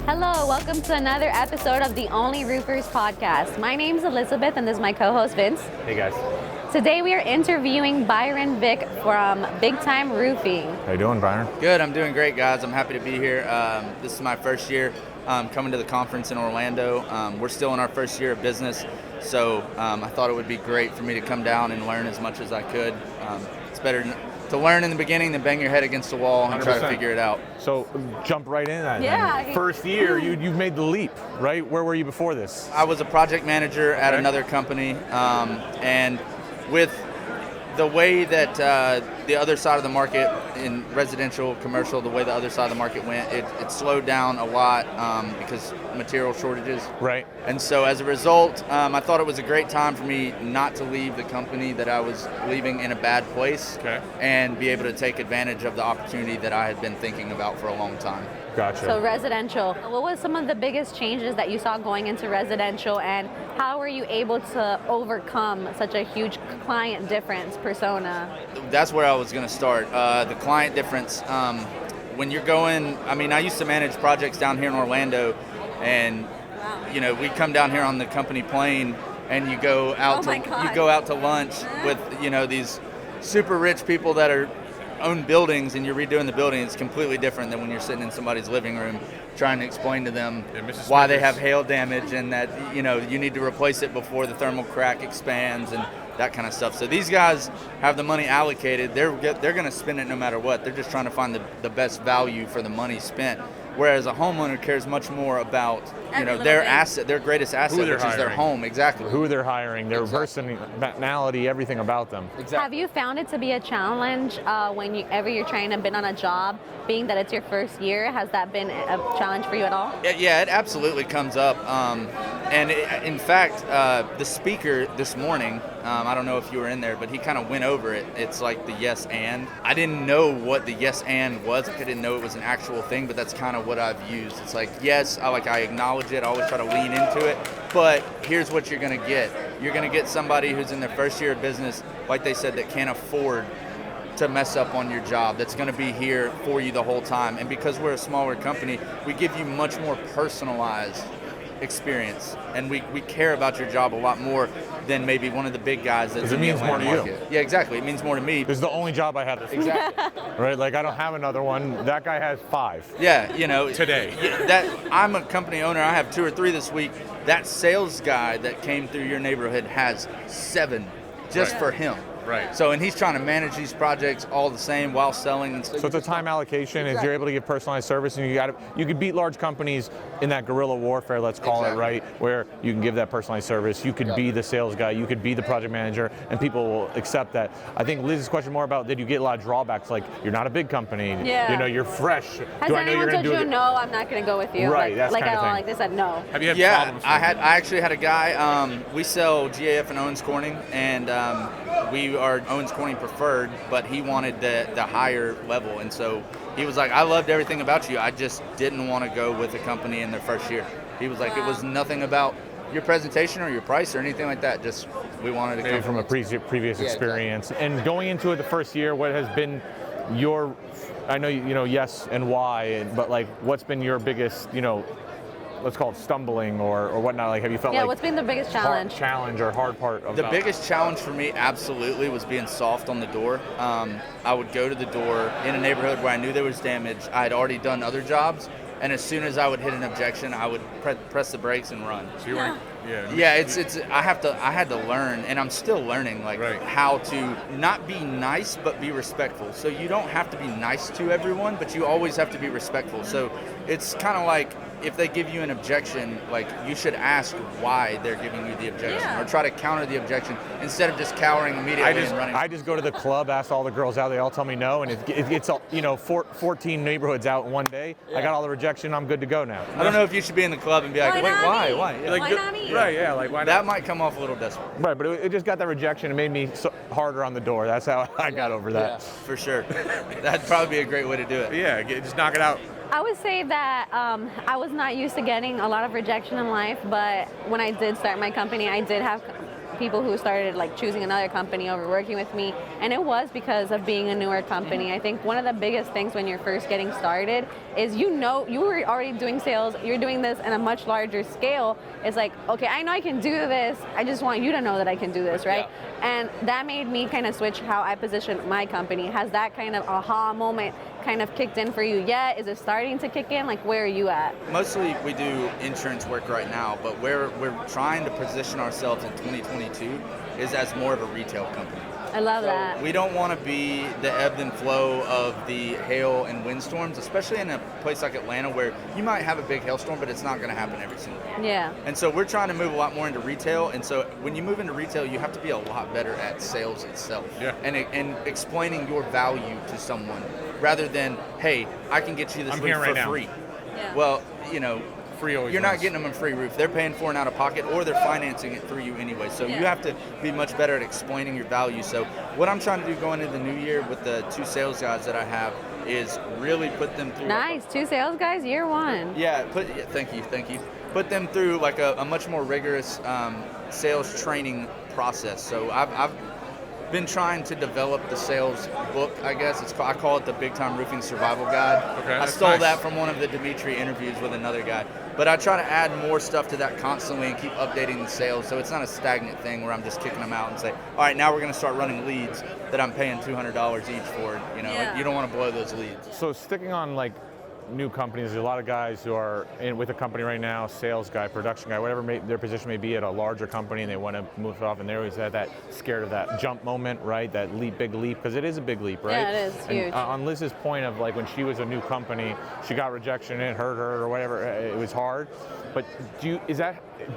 Hello, welcome to another episode of the OnlyRoofers podcast. My name is Elizabeth and this is my co-host Vince. Hey guys. Today we are interviewing Byron Vick from Big Time Roofing. How you doing, Byron? Good, I'm doing great, guys. I'm happy to be here. This is my first year coming to the conference in Orlando. We're still in our first year of business, so I thought it would be great for me to come down and learn as much as I could. It's better to learn in the beginning than bang your head against the wall and 100%. try to figure it out. So jump right in that. Yeah. Then. First year, you've made the leap, right? Where were you before this? I was a project manager at Okay. another company, and with the way that the other side of the market in residential, commercial, the way the other side of the market went, it slowed down a lot because material shortages. Right. And so as a result, I thought it was a great time for me not to leave the company that I was leaving in a bad place, Okay. and be able to take advantage of the opportunity that I had been thinking about for a long time. Gotcha. So residential, what was some of the biggest changes that you saw going into residential, and how were you able to overcome such a huge client difference persona? That's where I was going to start. The client difference. When you're going, I used to manage projects down here in Orlando, and we come down here on the company plane, and you go out to lunch with these super rich people that own buildings, and you're redoing the building. It's completely different than when you're sitting in somebody's living room trying to explain to them why they have hail damage and that you need to replace it before the thermal crack expands and that kind of stuff. So these guys have the money allocated. They're going to spend it no matter what. They're just trying to find the best value for the money spent. Whereas a homeowner cares much more about their asset, their greatest asset, which is their home. Exactly. Who they're hiring, their personality, everything about them. Exactly. Have you found it to be a challenge whenever you're trying to bid on a job, being that it's your first year? Has that been a challenge for you at all? Yeah, it absolutely comes up. In fact, the speaker this morning, I don't know if you were in there, but he kind of went over it. It's like the yes and. I didn't know what the yes and was. I didn't know it was an actual thing, but that's kind of what I've used. It's like, yes, I acknowledge it. I always try to lean into it. But here's what you're going to get. You're going to get somebody who's in their first year of business, like they said, that can't afford to mess up on your job, that's going to be here for you the whole time. And because we're a smaller company, we give you much more personalized experience, and we care about your job a lot more than maybe one of the big guys that's in the Atlanta market. Yeah, exactly. It means more to me. This is the only job I have. Exactly. Right? Like I don't have another one. That guy has 5. Yeah, Today. That I'm a company owner. I have 2 or 3 this week. That sales guy that came through your neighborhood has 7 just for him. Right. So, and he's trying to manage these projects all the same while selling. And So it's a time allocation. Is you're able to give personalized service, and you could beat large companies in that guerrilla warfare, let's call it, right? Where you can give that personalized service. You could be the sales guy. You could be the project manager, and people will accept that. I think Liz's question more about, did you get a lot of drawbacks? Like you're not a big company. Yeah. You're fresh. Has anyone told you no? I'm not going to go with you. Right. That's like kind of thing. Like they said no. Have you had Yeah, problems? I actually had a guy. We sell GAF and Owens Corning, and we are Owens Corning preferred, but he wanted the higher level, and so he was like, I loved everything about you. I just didn't want to go with a company in their first year. He was like, It was nothing about your presentation or your price or anything like that. Just we wanted to Maybe come from a previous experience. And going into it the first year, what has been your, I know yes and why, but like what's been your biggest, let's call it stumbling or whatnot? Like, have you felt what's been the biggest challenge? Hard part of The biggest challenge for me absolutely was being soft on the door. I would go to the door in a neighborhood where I knew there was damage. I had already done other jobs, and as soon as I would hit an objection, I would press the brakes and run. So you weren't, Yeah, it's I had to learn, and I'm still learning how to not be nice but be respectful. So you don't have to be nice to everyone, but you always have to be respectful. So it's kind of like, if they give you an objection, like, you should ask why they're giving you the objection, or try to counter the objection instead of just cowering immediately and running. I just go to the club, ask all the girls out, they all tell me no, and it's all, 14 neighborhoods out in one day. I got all the rejection, I'm good to go now. I don't know if you should be in the club and be like, why? Yeah. Why not me? Right, yeah, like why not? That might come off a little desperate. Right, but it just got that rejection. It made me harder on the door. That's how I got over that. Yeah, for sure. That'd probably be a great way to do it. Yeah, just knock it out. I would say that I was not used to getting a lot of rejection in life, but when I did start my company, I did have people who started like choosing another company over working with me, and it was because of being a newer company. I think one of the biggest things when you're first getting started is you were already doing sales, you're doing this in a much larger scale. It's like, okay, I know I can do this, I just want you to know that I can do this, right? And that made me kind of switch how I position my company. Has that kind of aha moment kind of kicked in for you yet? Is it starting to kick in? Like, where are you at? Mostly we do insurance work right now, but where we're trying to position ourselves in 2022 is as more of a retail company. I love that. We don't want to be the ebb and flow of the hail and windstorms, especially in a place like Atlanta where you might have a big hailstorm, but it's not going to happen every single day. Yeah. And so we're trying to move a lot more into retail. And so when you move into retail, you have to be a lot better at sales itself. Yeah. And explaining your value to someone rather than, hey, I can get you this roof for free. Yeah. Well, Free always you're not wins. getting them a free roof. They're paying for it out of pocket, or they're financing it through you anyway. So you have to be much better at explaining your value. So what I'm trying to do going into the new year with the 2 sales guys that I have is really put them through. Nice. 2 sales guys, year 1. Thank you. Put them through like a much more rigorous sales training process. So I've been trying to develop the sales book, I guess. I call it the Big Time Roofing Survival Guide. Okay, I stole that from one of the Dimitri interviews with another guy. But I try to add more stuff to that constantly and keep updating the sales, so it's not a stagnant thing where I'm just kicking them out and say, all right, now we're going to start running leads that I'm paying $200 each for. You don't want to blow those leads. So sticking on like new companies, there's a lot of guys who are with a company right now, sales guy, production guy, whatever their position may be at a larger company, and they want to move it off, and they're always at that scared of that jump moment, right? That big leap, because it is a big leap, right? Yeah, it is huge. And, on Liz's point of like when she was a new company, she got rejection, it hurt her or whatever, it was hard. But do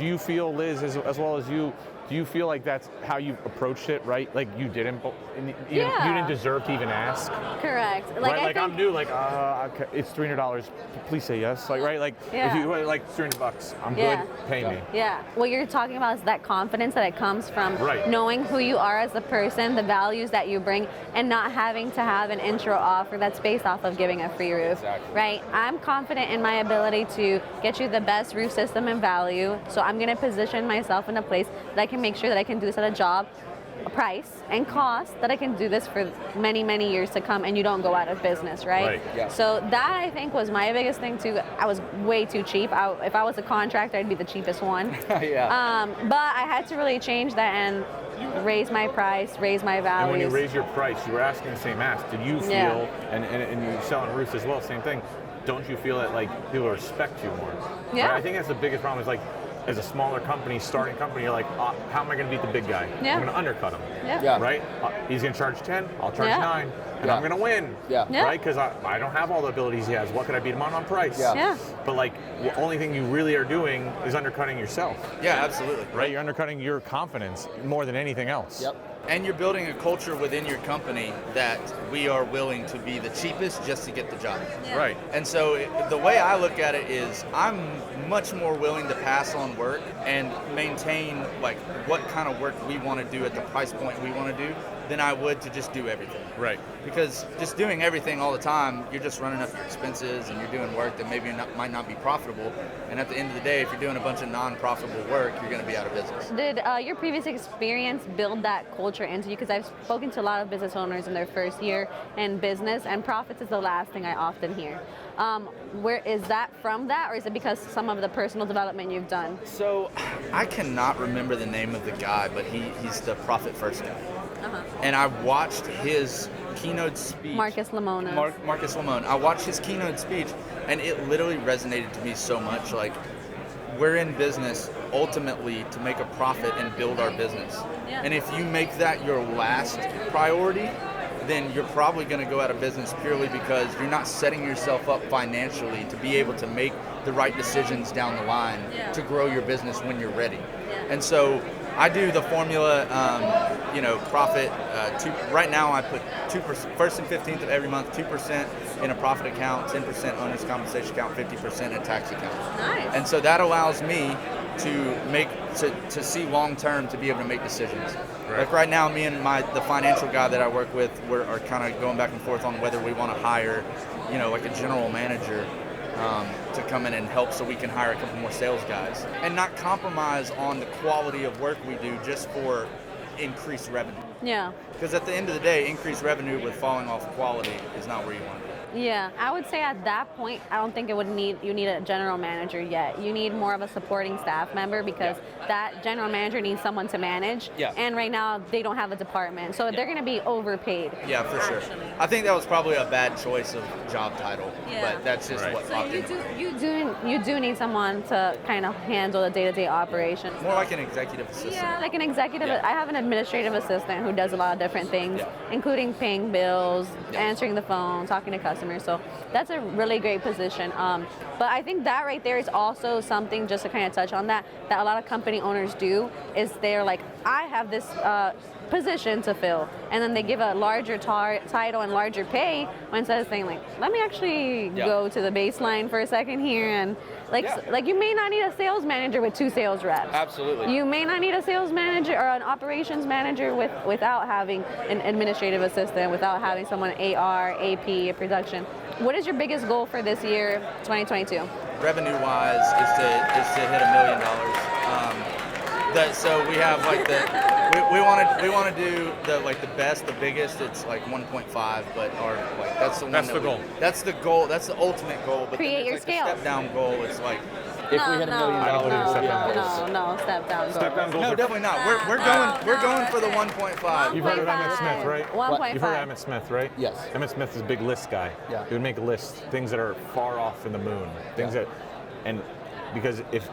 you feel, Liz, as well as you, do you feel like that's how you approached it, right? Like you didn't deserve to even ask. Correct. Right? Like I'm new. Like okay, it's $300. Please say yes. Like right. Like if you like $300, I'm good. Pay me. Yeah. What you're talking about is that confidence that it comes from knowing who you are as a person, the values that you bring, and not having to have an intro offer that's based off of giving a free roof. Exactly. Right. I'm confident in my ability to get you the best roof system and value. So I'm going to position myself in a place that I can make sure that I can do this at a job, a price, and cost that I can do this for many, many years to come, and you don't go out of business, right? Yeah. So that, I think, was my biggest thing too. I was way too cheap. If I was a contractor, I'd be the cheapest one. But I had to really change that and raise my price, raise my values. And when you raise your price, you were asking the same ask. Did you feel, and you're selling roofs as well, same thing, don't you feel that like people respect you more? Yeah. Right? I think that's the biggest problem is like, as a smaller company, starting company, you're like, how am I going to beat the big guy? Yeah. I'm going to undercut him. Yeah. Right? He's going to charge 10, I'll charge 9, and I'm going to win. Yeah. Right? Because I don't have all the abilities he has. What could I beat him on price? Yeah. But like, the only thing you really are doing is undercutting yourself. Yeah, absolutely. Right? You're undercutting your confidence more than anything else. Yep. And you're building a culture within your company that we are willing to be the cheapest just to get the job. Yeah. Right. And so the way I look at it is I'm much more willing to pass on work and maintain like what kind of work we want to do at the price point we want to do than I would to just do everything. Right. Because just doing everything all the time, you're just running up your expenses and you're doing work that maybe might not be profitable. And at the end of the day, if you're doing a bunch of non-profitable work, you're going to be out of business. Did your previous experience build that culture into you? Because I've spoken to a lot of business owners in their first year in business, and profits is the last thing I often hear. Where is that from that, or is it because some of the personal development you've done? So I cannot remember the name of the guy, but he's the Profit First guy. And I watched his keynote speech. Marcus Lamona. Marcus Lamone. I watched his keynote speech, and it literally resonated to me so much. Like, we're in business ultimately to make a profit and build our business. Yeah. And if you make that your last priority, then you're probably going to go out of business purely because you're not setting yourself up financially to be able to make the right decisions down the line to grow your business when you're ready. And so I do the formula, profit. Right now I put 2%, first and 15th of every month, 2% in a profit account, 10% owner's compensation account, 50% in a tax account. Nice. And so that allows me to see long term to be able to make decisions. Right. Like right now, me and the financial guy that I work with, are kind of going back and forth on whether we want to hire, like a general manager. to come in and help so we can hire a couple more sales guys and not compromise on the quality of work we do just for increased revenue. Yeah. Because at the end of the day, increased revenue with falling off quality is not where you want to be. Yeah, I would say at that point, I don't think you need a general manager yet. You need more of a supporting staff member because that general manager needs someone to manage. Yeah. And right now they don't have a department, so they're going to be overpaid. Yeah, for sure. I think that was probably a bad choice of job title, but that's just what So popped in. you do need someone to kind of handle the day-to-day operations. More like an executive assistant. Yeah, like an executive. Yeah. I have an administrative assistant who does a lot of different things, including paying bills, answering the phone, talking to customers. So that's a really great position. But I think that right there is also something, just to kind of touch on that a lot of company owners do, is they're like, I have this position to fill, and then they give a larger title and larger pay instead of saying like, let me actually go to the baseline for a second here, and like you may not need a sales manager with 2 sales reps. Absolutely. You may not need a sales manager or an operations manager without having an administrative assistant, without having someone AR, AP, production. What is your biggest goal for this year, 2022? Revenue-wise, is to hit $1 million. So we have like we want to do the best, the biggest. It's like 1.5, but that's the one. That's the goal. That's the goal. That's the ultimate goal. But Create then your there's scale. The step down goal. It's like If we hit $1 million, I don't believe in step down goals. No, step down goals. Step down goals. no, are- definitely not. We're going for the 1.5. You've heard of Emmett Smith, right? 1.5. You've heard of Emmett Smith, right? Yes. Emmett Smith is a big list guy. Yeah. He would make lists, things that are far off in the moon, things that, and because if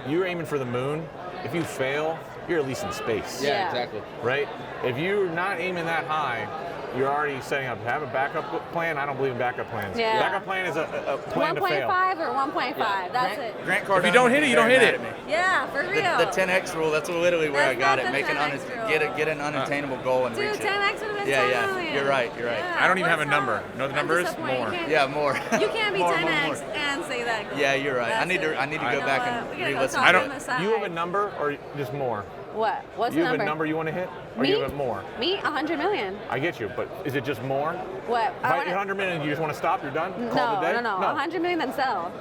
you're aiming for the moon, if you fail, you're at least in space. Yeah. Exactly. Right? If you're not aiming that high, you're already setting up. Have a backup plan. I don't believe in backup plans. Yeah. Backup plan is a plan to fail. 1.5 or 1.5. That's it. Grant Cardone If you don't hit it, you don't hit very it. mad at me. Yeah, for real. The 10x rule. That's literally where That's I got not it. the Make 10X rule. get an unattainable goal and Dude, reach it. 10x would have been Yeah, 10 yeah. million. You're right. You're right. Yeah, I don't even have a what's number. up? You know what the I'm number is? disappointed. More. You can't- Yeah, more. You can't be More, 10x more. and say that goal. Yeah, you're right. I That's need to it. go You back know and what? We gotta go re-listen. talk I to don't. on the side. You have a number or just more? What? What's You the have number? a number you want to hit, or Me? you have more? Me? 100 million. I get you, but is it just more? What? If I hit 100 million, you just want to stop? You're done? Call it a day? No. 100 million then sell.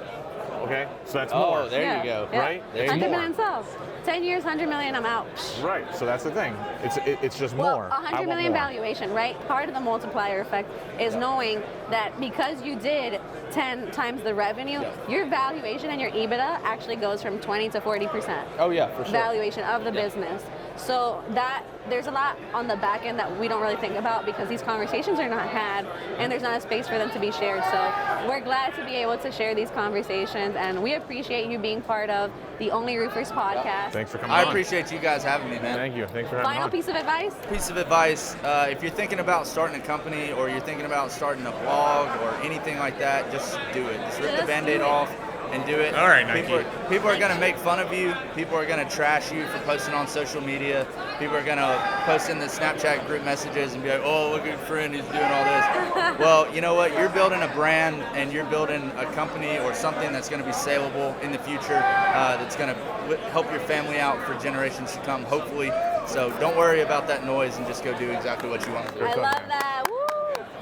Okay, so that's Oh, more. there Yeah. you go. Yeah. Right? There's 100 more. million sells. 10 years, 100 million, I'm out. Right, so that's the thing. It's just Well, more. 100 million valuation, right? Part of the multiplier effect is knowing that because you did 10 times the revenue, your valuation and your EBITDA actually goes from 20 to 40%. Oh yeah, for sure. Valuation of the business. So that there's a lot on the back end that we don't really think about because these conversations are not had and there's not a space for them to be shared. So we're glad to be able to share these conversations, and we appreciate you being part of the OnlyRoofers podcast. Thanks for coming I on. appreciate you guys having me, man. Thank you. Thanks for having me Final on. piece of advice? Piece of advice, if you're thinking about starting a company or you're thinking about starting a blog or anything like that, just do it. Just rip the Just Band-Aid do it. off and do it. All right, Nike. People are going to make fun of you. People are going to trash you for posting on social media. People are going to post in the Snapchat group messages and be like, oh, look at your friend, he's doing all this. Well, you know what? You're building a brand and you're building a company or something that's going to be saleable in the future, that's going to help your family out for generations to come, hopefully. So don't worry about that noise and just go do exactly what you want to do. I love that. Woo!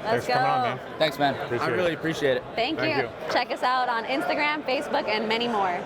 Let's Thanks for go. coming on, man. Thanks, man. Appreciate I it. really appreciate it. Thank Thank you. you. Check us out on Instagram, Facebook, and many more.